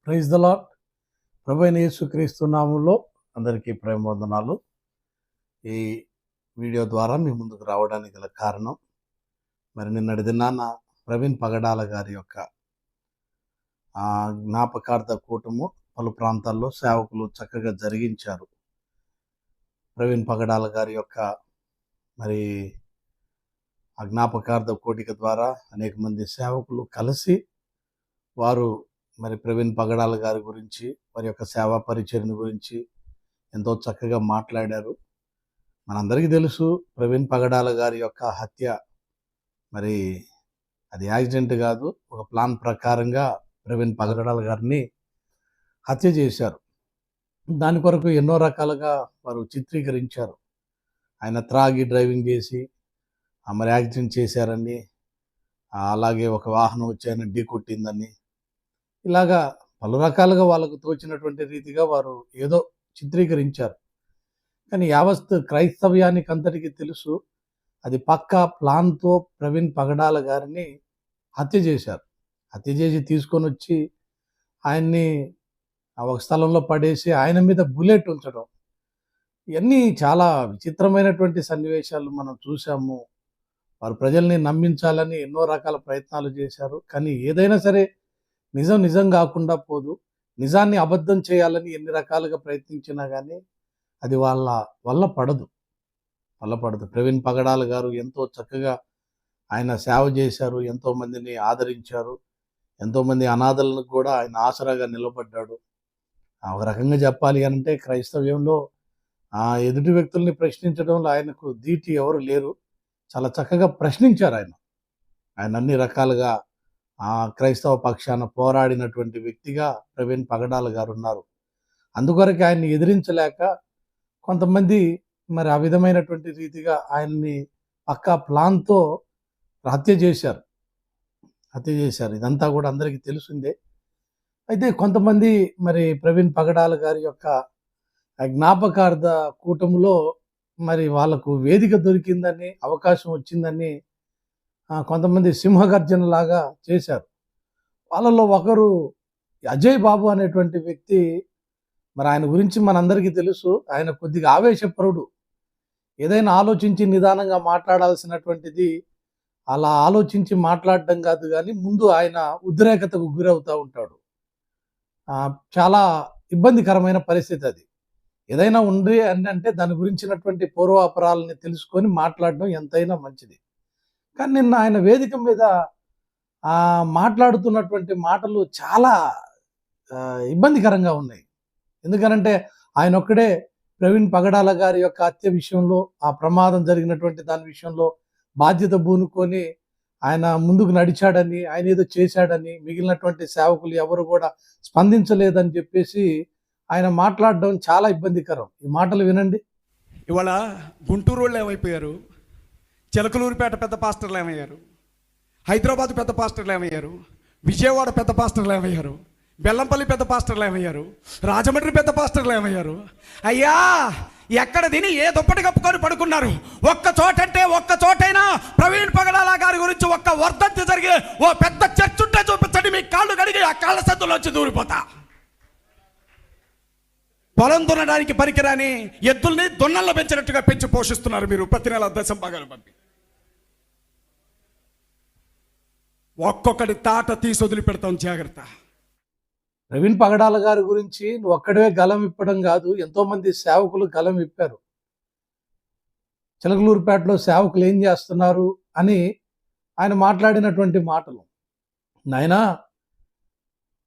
Praise the lord. ప్రభువైన యేసుక్రీస్తు నామములో అందరికీ ప్రేమ వందనాలు. ఈ వీడియో ద్వారా మీ ముందుకు రావడానికి గల కారణం, మరి నిన్నటి దినాన ప్రవీణ్ పగడాల గారి యొక్క జ్ఞాపకార్థ కూటము పలు ప్రాంతాల్లో సేవకులు చక్కగా జరిగించారు. ప్రవీణ్ పగడాల గారి యొక్క మరి ఆ జ్ఞాపకార్థ కోటిక ద్వారా అనేక మంది సేవకులు కలిసి వారు మరి ప్రవీణ్ పగడాల గారి గురించి, వారి యొక్క సేవా పరిచర్ని గురించి ఎంతో చక్కగా మాట్లాడారు. మనందరికీ తెలుసు, ప్రవీణ్ పగడాల గారి యొక్క హత్య మరి అది యాక్సిడెంట్ కాదు, ఒక ప్లాన్ ప్రకారంగా ప్రవీణ్ పగడాల గారిని హత్య చేశారు. దాని కొరకు ఎన్నో రకాలుగా వారు చిత్రీకరించారు. ఆయన త్రాగి డ్రైవింగ్ చేసి మరి యాక్సిడెంట్ చేశారని, అలాగే ఒక వాహనం వచ్చి ఆయన ఢీ కొట్టిందని, ఇలాగా పలు రకాలుగా వాళ్ళకు తోచినటువంటి రీతిగా వారు ఏదో చిత్రీకరించారు. కానీ యావత్ క్రైస్తవ్యానికి అంతటికీ తెలుసు, అది పక్కా ప్లాన్తో ప్రవీణ్ పగడాల గారిని హత్య చేశారు. హత్య చేసి తీసుకొని వచ్చి ఆయన్ని ఒక స్థలంలో పడేసి ఆయన మీద బుల్లెట్ ఉంచడం, ఇవన్నీ చాలా విచిత్రమైనటువంటి సన్నివేశాలు మనం చూసాము. వారు ప్రజల్ని నమ్మించాలని ఎన్నో రకాల ప్రయత్నాలు చేశారు. కానీ ఏదైనా సరే నిజం కాకుండా పోదు. నిజాన్ని అబద్ధం చేయాలని ఎన్ని రకాలుగా ప్రయత్నించినా కానీ అది వాళ్ళ వల్ల పడదు. ప్రవీణ్ పగడాల గారు ఎంతో చక్కగా ఆయన సేవ చేశారు, ఎంతోమందిని ఆదరించారు, ఎంతోమంది అనాథలను కూడా ఆయన ఆసరాగా నిలబడ్డాడు. ఒక రకంగా చెప్పాలి అంటే క్రైస్తవ్యంలో ఎదుటి వ్యక్తుల్ని ప్రశ్నించడంలో ఆయనకు ధీటి ఎవరు లేరు. చాలా చక్కగా ప్రశ్నించారు ఆయన అన్ని రకాలుగా క్రైస్తవ పక్షాన పోరాడినటువంటి వ్యక్తిగా ప్రవీణ్ పగడాల గారు ఉన్నారు. అందుకొరకు ఆయన్ని ఎదిరించలేక కొంతమంది మరి ఆ విధమైనటువంటి రీతిగా ఆయన్ని పక్కా ప్లాన్తో హత్య చేశారు. ఇదంతా కూడా అందరికీ తెలిసిందే. అయితే కొంతమంది మరి ప్రవీణ్ పగడాల గారి యొక్క జ్ఞాపకార్థ కూటములో మరి వాళ్ళకు వేదిక దొరికిందని, అవకాశం వచ్చిందని కొంతమంది సింహగర్జన లాగా చేశారు. వాళ్ళలో ఒకరు అజయ్ బాబు అనేటువంటి వ్యక్తి. మరి ఆయన గురించి మనందరికీ తెలుసు, ఆయన కొద్దిగా ఆవేశపరుడు. ఏదైనా ఆలోచించి నిదానంగా మాట్లాడాల్సినటువంటిది అలా ఆలోచించి మాట్లాడడం కాదు, కానీ ముందు ఆయన ఉద్రేకతకు గురవుతూ ఉంటాడు. చాలా ఇబ్బందికరమైన పరిస్థితి అది. ఏదైనా ఉంది అంటే దాని గురించినటువంటి పూర్వాపరాలని తెలుసుకొని మాట్లాడడం ఎంతైనా మంచిది. కానీ నిన్న ఆయన వేదిక మీద మాట్లాడుతున్నటువంటి మాటలు చాలా ఇబ్బందికరంగా ఉన్నాయి. ఎందుకనంటే ఆయన ఒక్కడే ప్రవీణ్ పగడాల గారి యొక్క హత్య విషయంలో, ఆ ప్రమాదం జరిగినటువంటి దాని విషయంలో బాధ్యత పూనుకొని ఆయన ముందుకు నడిచాడని, ఆయన ఏదో చేశాడని, మిగిలినటువంటి సేవకులు ఎవరు కూడా స్పందించలేదని చెప్పేసి ఆయన మాట్లాడడం చాలా ఇబ్బందికరం. ఈ మాటలు వినండి. ఇవాళ గుంటూరు వాళ్ళు ఏమైపోయారు, చిలకలూరుపేట పెద్ద పాస్టర్లు ఏమయ్యారు, హైదరాబాద్ పెద్ద పాస్టర్లు ఏమయ్యారు, విజయవాడ పెద్ద పాస్టర్లు ఏమయ్యారు, బెల్లంపల్లి పెద్ద పాస్టర్లు ఏమయ్యారు, రాజమండ్రి పెద్ద పాస్టర్లు ఏమయ్యారు. అయ్యా, ఎక్కడ తిని ఏ దుప్పటి కప్పుకొని పడుకున్నారు? ఒక్క చోటైనా ప్రవీణ్ పగడాల గారి గురించి ఒక్క వర్ధంతి జరిగి ఓ పెద్ద చర్చ్ ఉంటే చూపించండి, మీ కాళ్ళు కడిగి ఆ కాళ్ళ సందులోంచి దూరిపోతా. పొలం దున్నడానికి పనికిరాని ఎద్దుల్ని దున్నల్లో పెంచినట్టుగా పెంచి పోషిస్తున్నారు మీరు. ప్రతి నెల దశంభాగాలు పంపి ఒక్కొక్కటి తాట తీసి వదిలిపెడతాం, జాగ్రత్త. ప్రవీణ్ పగడాల గారి గురించి నువ్వు ఒక్కడే గలం ఇప్పడం కాదు, ఎంతోమంది సేవకులు గలం ఇప్పారు. చిలకలూరుపేటలో సేవకులు ఏం చేస్తున్నారు అని ఆయన మాట్లాడినటువంటి మాటలు, నాయనా,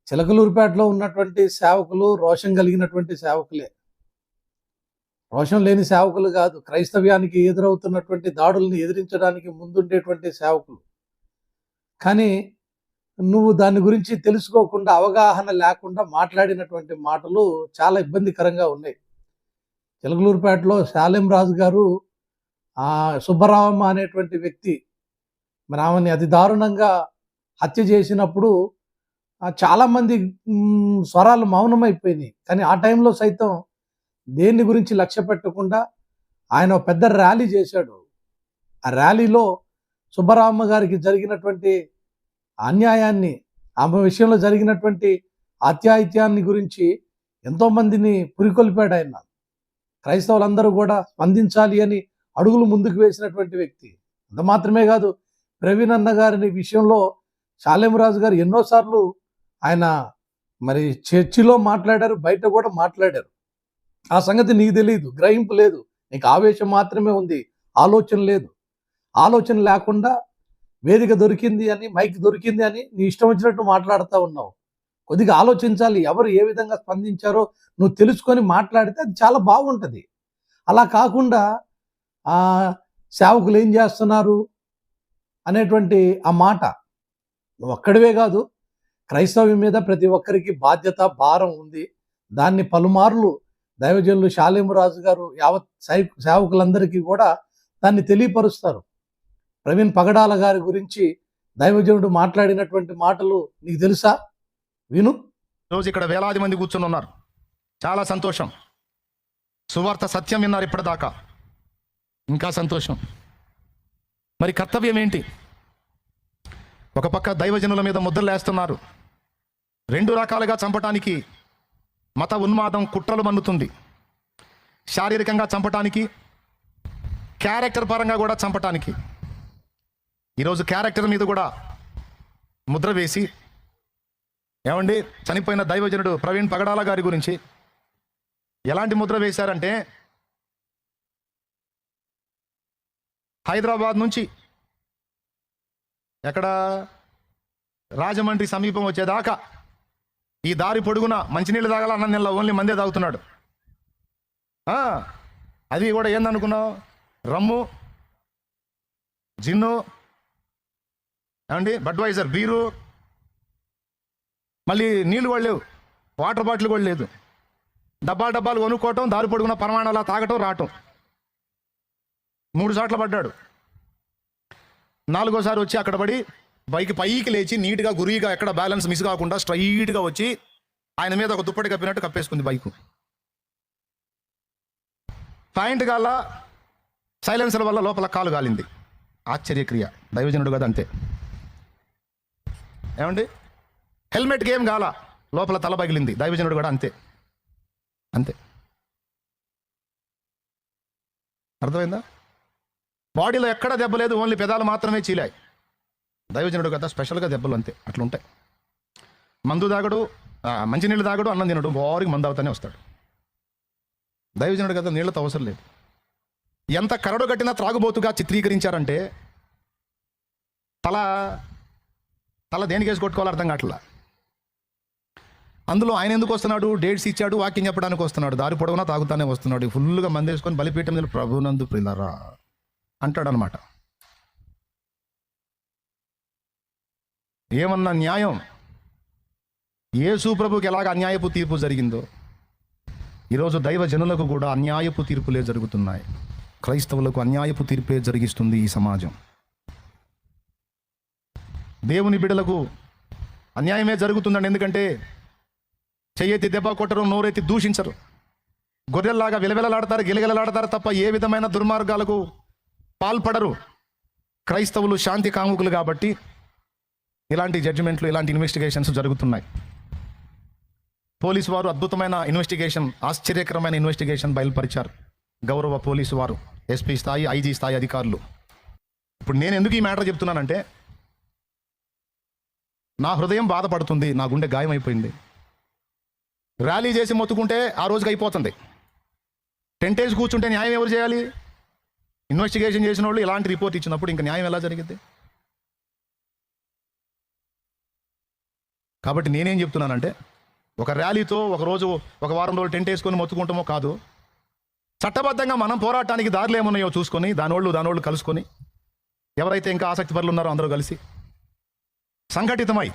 చిలకలూరుపేటలో ఉన్నటువంటి సేవకులు రోషం కలిగినటువంటి సేవకులే, రోషం లేని సేవకులు కాదు. క్రైస్తవ్యానికి ఎదురవుతున్నటువంటి దాడుల్ని ఎదిరించడానికి ముందుండేటువంటి సేవకులు. కానీ నువ్వు దాని గురించి తెలుసుకోకుండా, అవగాహన లేకుండా మాట్లాడినటువంటి మాటలు చాలా ఇబ్బందికరంగా ఉన్నాయి. చిలకలూరుపేటలో శాలెం రాజు గారు సుబ్బరామమ్మ అనేటువంటి వ్యక్తి మరి ఆమెని అతి దారుణంగా హత్య చేసినప్పుడు చాలామంది స్వరాలు మౌనమైపోయినాయి. కానీ ఆ టైంలో సైతం దేన్ని గురించి లక్ష్య పెట్టకుండా ఆయన పెద్ద ర్యాలీ చేశాడు. ఆ ర్యాలీలో సుబ్బరామమ్మ గారికి జరిగినటువంటి అన్యాయాన్ని, ఆమె విషయంలో జరిగినటువంటి ఆత్యాయిత్యాన్ని గురించి ఎంతోమందిని పురికొల్పాడు ఆయన. క్రైస్తవులందరూ కూడా స్పందించాలి అని అడుగులు ముందుకు వేసినటువంటి వ్యక్తి. అంత మాత్రమే కాదు, ప్రవీణ్ అన్న గారిని విషయంలో శాలేమరాజు గారు ఎన్నోసార్లు ఆయన మరి చర్చిలో మాట్లాడారు, బయట కూడా మాట్లాడారు. ఆ సంగతి నీకు తెలియదు, గ్రహింపు లేదు, నీకు ఆవేశం మాత్రమే ఉంది, ఆలోచన లేదు. ఆలోచన లేకుండా వేదిక దొరికింది అని, మైక్ దొరికింది అని నీ ఇష్టం వచ్చినట్టు మాట్లాడుతూ ఉన్నావు. కొద్దిగా ఆలోచించాలి. ఎవరు ఏ విధంగా స్పందించారో నువ్వు తెలుసుకొని మాట్లాడితే అది చాలా బాగుంటుంది. అలా కాకుండా సేవకులు ఏం చేస్తున్నారు అనేటువంటి ఆ మాట, నువ్వు ఒక్కడివే కాదు, క్రైస్తవ్యం మీద ప్రతి ఒక్కరికి బాధ్యత, భారం ఉంది. దాన్ని పలుమార్లు దైవజనులు శాలేమరాజు గారు యావత్ సేవకులందరికీ కూడా దాన్ని తెలియపరుస్తారు. ప్రవీణ్ పగడాల గారి గురించి దైవజనుడు మాట్లాడినటువంటి మాటలు నీకు తెలుసా? విను. రోజు ఇక్కడ వేలాది మంది కూర్చొని ఉన్నారు, చాలా సంతోషం. సువార్త సత్యం విన్నారు ఇప్పటిదాకా, ఇంకా సంతోషం. మరి కర్తవ్యం ఏంటి? ఒక పక్క దైవజనుల మీద ముద్రలు వేస్తున్నారు, రెండు రకాలుగా చంపటానికి మత ఉన్మాదం కుట్రలు మన్నుతుంది. శారీరకంగా చంపటానికి, క్యారెక్టర్ పరంగా కూడా చంపటానికి. ఈరోజు క్యారెక్టర్ మీద కూడా ముద్ర వేసి, ఏమండి చనిపోయిన దైవజనుడు ప్రవీణ్ పగడాల గారి గురించి ఎలాంటి ముద్ర వేశారంటే, హైదరాబాద్ నుంచి ఎక్కడ రాజమండ్రి సమీపం వచ్చేదాకా ఈ దారి పొడుగున మంచినీళ్ళు తాగాల, అన్న నెల ఓన్లీ మందే తాగుతున్నాడు. అది కూడా ఏందనుకున్నావు? రమ్ము, జిన్ను, ఏమండి బడ్వైజర్ బీరు, మళ్ళీ నీళ్ళు కూడా లేవు, వాటర్ బాటిల్ కూడా లేదు. డబ్బాలు కొనుక్కోవటం, దారి పొడుగున పరమాణాలా తాగటం, రావటం. 3 చోట్ల పడ్డాడు. 4గోసారి వచ్చి అక్కడ పడి బైక్ పైకి లేచి నీట్గా గురిగా ఎక్కడ బ్యాలెన్స్ మిస్ కాకుండా స్ట్రైట్గా వచ్చి ఆయన మీద ఒక దుప్పటి కప్పినట్టు కప్పేసుకుంది బైకు. పాయింట్ గాల సైలెన్సర్ వల్ల లోపల కాలు కాలింది. ఆశ్చర్యక్రియ. దైవజనుడు కదా, అంతే. ఏమండి హెల్మెట్ గేమ్ గాల లోపల తల పగిలింది. దైవజనుడు కూడా అంతే, అంతే. అర్థమైందా? బాడీలో ఎక్కడ దెబ్బ లేదు, ఓన్లీ పెదాలు మాత్రమే చీలాయి. దైవజనుడు కదా, స్పెషల్గా దెబ్బలు అంతే, అట్లుంటాయి. మందు తాగడు, మంచినీళ్ళు తాగడు, అన్నం తినడు, బోరికి మందు అవుతానే వస్తాడు. దైవజనుడు కదా, నీళ్ళతో అవసరం లేదు. ఎంత కరడు కట్టిన త్రాగుబోతుగా చిత్రీకరించారంటే తల దేనికి వేసి కొట్టుకోవాలి అర్థం కావట్లా. అందులో ఆయన ఎందుకు వస్తున్నాడు? డేట్స్ ఇచ్చాడు, వాకింగ్ చెప్పడానికి వస్తున్నాడు, దారి పొడవునా తాగుతానే వస్తున్నాడు. ఫుల్గా మందేసుకొని బలిపీఠం మీద ప్రభునందు ప్రియులారా అంటాడనమాట. ఏమన్నా న్యాయం? యేసు ప్రభుకి ఎలాగ అన్యాయపు తీర్పు జరిగిందో ఈరోజు దైవజనులకు కూడా అన్యాయపు తీర్పులే జరుగుతున్నాయి. క్రైస్తవులకు అన్యాయపు తీర్పే జరిగిస్తుంది ఈ సమాజం. దేవుని బిడ్డలకు అన్యాయమే జరుగుతుందండి. ఎందుకంటే చెయ్యెత్తి దెబ్బ కొట్టరు, నోరెత్తి దూషించరు, గొర్రెల్లాగా విలవిలలాడతారు, గిలగిలలాడతారు తప్ప ఏ విధమైన దుర్మార్గాలకు పాల్పడరు. క్రైస్తవులు శాంతి కాముకులు కాబట్టి ఇలాంటి జడ్జిమెంట్లు, ఇలాంటి ఇన్వెస్టిగేషన్స్ జరుగుతున్నాయి. పోలీసు వారు అద్భుతమైన ఇన్వెస్టిగేషన్, ఆశ్చర్యకరమైన ఇన్వెస్టిగేషన్ బయలుపరిచారు. గౌరవ పోలీసు వారు, ఎస్పీ స్థాయి, ఐజీ స్థాయి అధికారులు. ఇప్పుడు నేను ఎందుకు ఈ మ్యాటర్ చెప్తున్నానంటే, నా హృదయం బాధపడుతుంది, నా గుండె గాయమైపోయింది. ర్యాలీ చేసి మొత్తుకుంటే ఆ రోజుకి అయిపోతుంది. టెంటేజ్ కూర్చుంటే న్యాయం ఎవరు చేయాలి? ఇన్వెస్టిగేషన్ చేసిన వాళ్ళు ఇలాంటి రిపోర్ట్ ఇచ్చినప్పుడు ఇంకా న్యాయం ఎలా జరిగింది? కాబట్టి నేనేం చెప్తున్నానంటే, ఒక ర్యాలీతో ఒకరోజు, ఒక వారం రోజులు టెంట్ వేసుకొని మొత్తుకుంటామో కాదు, చట్టబద్ధంగా మనం పోరాటానికి దారులు ఏమున్నాయో చూసుకొని దానోళ్ళు కలుసుకొని, ఎవరైతే ఇంకా ఆసక్తి పరులు ఉన్నారో అందరూ కలిసి సంఘటితమై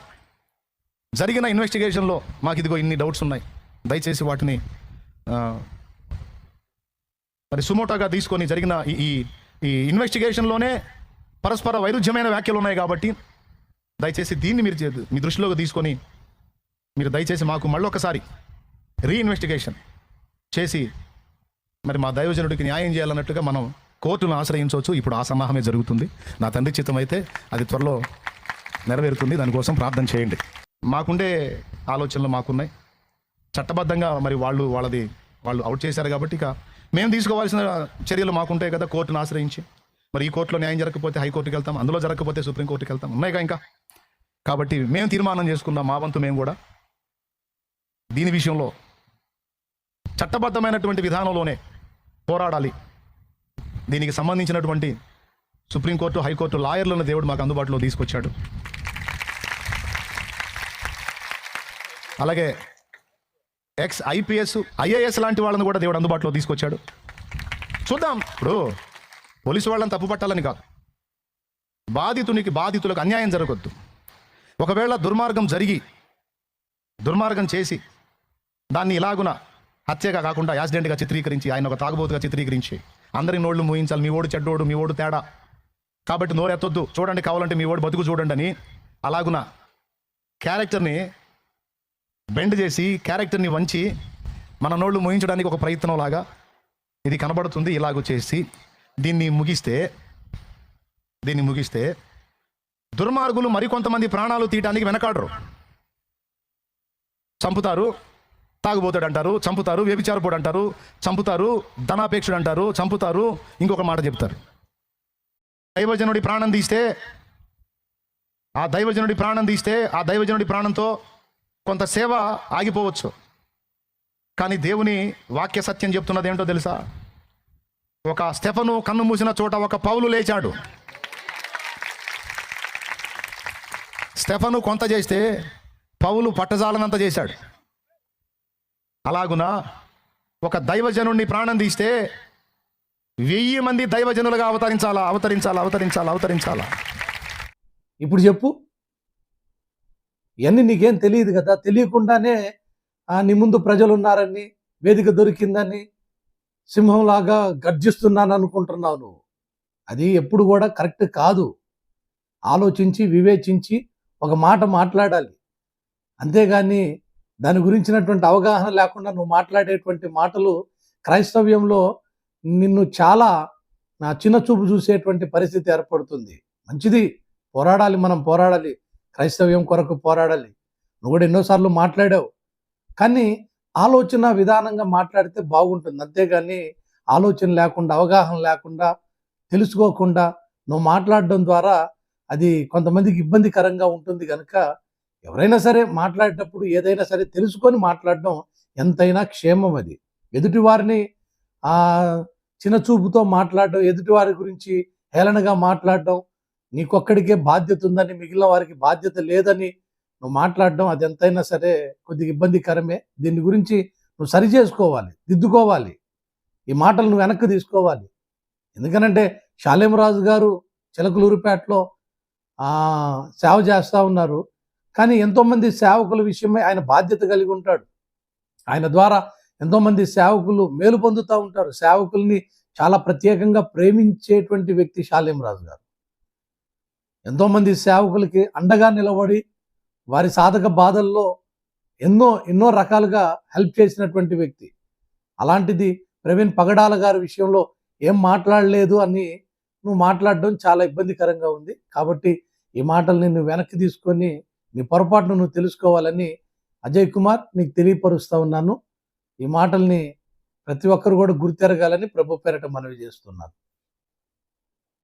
జరిగిన ఇన్వెస్టిగేషన్లో మాకు ఇదిగో ఇన్ని డౌట్స్ ఉన్నాయి, దయచేసి వాటిని మరి సుమోటోగా తీసుకొని జరిగిన ఈ ఇన్వెస్టిగేషన్లోనే పరస్పర వైరుధ్యమైన వ్యాఖ్యలు ఉన్నాయి కాబట్టి దయచేసి దీన్ని మీరు మీ దృష్టిలోకి తీసుకొని మీరు దయచేసి మాకు మళ్ళొకసారి రీఇన్వెస్టిగేషన్ చేసి మరి మా దైవజనుడికి న్యాయం చేయాలన్నట్టుగా మనం కోర్టును ఆశ్రయించవచ్చు. ఇప్పుడు ఆ సన్నాహమే జరుగుతుంది. నా తండ్రి చిత్తం అయితే అది త్వరలో నెరవేరుతుంది. దానికోసం ప్రార్థన చేయండి. మాకుండే ఆలోచనలు మాకున్నాయి. చట్టబద్ధంగా మరి వాళ్ళు అవుట్ చేశారు కాబట్టి ఇక మేము తీసుకోవాల్సిన చర్యలు మాకుంటాయి కదా, కోర్టును ఆశ్రయించి. మరి ఈ కోర్టులో న్యాయం జరగకపోతే హైకోర్టుకి వెళ్తాం, అందులో జరగకపోతే సుప్రీంకోర్టుకి వెళ్తాం, ఉన్నాయిగా ఇంకా. కాబట్టి మేము తీర్మానం చేసుకున్నాం, మా వంతు మేము కూడా దీని విషయంలో చట్టబద్ధమైనటువంటి విధానంలోనే పోరాడాలి. దీనికి సంబంధించినటువంటి సుప్రీంకోర్టు, హైకోర్టు లాయర్లను దేవుడు మాకు అందుబాటులో తీసుకొచ్చాడు. అలాగే IAS లాంటి వాళ్ళని కూడా దేవుడు అందుబాటులో తీసుకొచ్చాడు. చూద్దాం. ఇప్పుడు పోలీసు వాళ్ళని తప్పు పట్టాలని కాదు, బాధితులకు అన్యాయం జరగొద్దు. ఒకవేళ దుర్మార్గం చేసి దాన్ని ఇలాగున హత్యగా కాకుండా యాక్సిడెంట్గా చిత్రీకరించి, ఆయన ఒక తాగుబోతుగా చిత్రీకరించి అందరి నోళ్ళు మూయించాలి, మీ ఓడు చెడ్డోడు, మీ ఓడు తేడా కాబట్టి నోరెత్తొద్దు, చూడండి కావాలంటే మీ ఓడు బతుకు చూడండి అని అలాగున క్యారెక్టర్ని బెండ్ చేసి, క్యారెక్టర్ని వంచి మన నోళ్ళు మూయించడానికి ఒక ప్రయత్నం లాగా ఇది కనబడుతుంది. ఇలాగ చేసి దీన్ని ముగిస్తే దుర్మార్గులు మరికొంతమంది ప్రాణాలు తీయటానికి వెనకాడరు. చంపుతారు, తాగుబోతాడు అంటారు, చంపుతారు, వ్యభిచారపోడు అంటారు, చంపుతారు, ధనాపేక్షుడు అంటారు, చంపుతారు, ఇంకొక మాట చెప్తారు. దైవజనుడి ప్రాణం తీస్తే ఆ దైవజనుడి ప్రాణంతో కొంత సేవ ఆగిపోవచ్చు. కానీ దేవుని వాక్య సత్యం చెప్తున్నది ఏంటో తెలుసా? ఒక స్టెఫను కన్ను మూసిన చోట ఒక పౌలు లేచాడు. స్టెఫను కొంత చేస్తే పౌలు పట్టజాలనంత చేశాడు. అలాగున ఒక దైవజనుడిని ప్రాణం తీస్తే 1000 మంది దైవజనులుగా అవతరించాలా. ఇప్పుడు చెప్పు, ఇవన్నీ నీకేం తెలియదు కదా. తెలియకుండానే నీ ముందు ప్రజలు ఉన్నారని, వేదిక దొరికిందని, సింహంలాగా గర్జిస్తున్నాను అనుకుంటున్నావు నువ్వు. అది ఎప్పుడు కూడా కరెక్ట్ కాదు. ఆలోచించి వివేచించి ఒక మాట మాట్లాడాలి. అంతేగాని దాని గురించినటువంటి అవగాహన లేకుండా నువ్వు మాట్లాడేటువంటి మాటలు క్రైస్తవ్యంలో నిన్ను చాలా చిన్న చూపు చూసేటువంటి పరిస్థితి ఏర్పడుతుంది. మంచిది, మనం పోరాడాలి, క్రైస్తవ్యం కొరకు పోరాడాలి. నువ్వు కూడా ఎన్నోసార్లు మాట్లాడావు, కానీ ఆలోచన విధానంగా మాట్లాడితే బాగుంటుంది. అంతేగాని ఆలోచన లేకుండా, అవగాహన లేకుండా, తెలుసుకోకుండా నువ్వు మాట్లాడడం ద్వారా అది కొంతమందికి ఇబ్బందికరంగా ఉంటుంది. కనుక ఎవరైనా సరే మాట్లాడేటప్పుడు ఏదైనా సరే తెలుసుకొని మాట్లాడడం ఎంతైనా క్షేమం. అది ఎదుటివారిని చిన్న చూపుతో మాట్లాడడం, ఎదుటివారి గురించి హేళనగా మాట్లాడడం, నీకొక్కడికే బాధ్యత ఉందని మిగిలిన వారికి బాధ్యత లేదని నువ్వు మాట్లాడడం, అది ఎంతైనా సరే కొద్దిగా ఇబ్బందికరమే. దీని గురించి నువ్వు సరి చేసుకోవాలి, దిద్దుకోవాలి, ఈ మాటలు నువ్వు వెనక్కి తీసుకోవాలి. ఎందుకనంటే షాలేమరాజు గారు చిలకలూరిపేటలో సేవ చేస్తూ ఉన్నారు. కానీ ఎంతోమంది సేవకుల విషయమై ఆయన బాధ్యత కలిగి ఉంటాడు. ఆయన ద్వారా ఎంతోమంది సేవకులు మేలు పొందుతూ ఉంటారు. సేవకుల్ని చాలా ప్రత్యేకంగా ప్రేమించేటువంటి వ్యక్తి షాలేమరాజు గారు. ఎంతోమంది సేవకులకి అండగా నిలబడి వారి సాధక బాధల్లో ఎన్నో రకాలుగా హెల్ప్ చేసినటువంటి వ్యక్తి. అలాంటిది ప్రవీణ్ పగడాల గారి విషయంలో ఏం మాట్లాడలేదు అని నువ్వు మాట్లాడడం చాలా ఇబ్బందికరంగా ఉంది. కాబట్టి ఈ మాటల్ని నువ్వు వెనక్కి తీసుకొని నీ పొరపాటును నువ్వు తెలుసుకోవాలని అజయ్ కుమార్ నీకు తెలియపరుస్తూ ఉన్నాను. ఈ మాటల్ని ప్రతి ఒక్కరు కూడా గుర్తెరగాలని ప్రభు పేరట మనవి చేస్తున్నాను.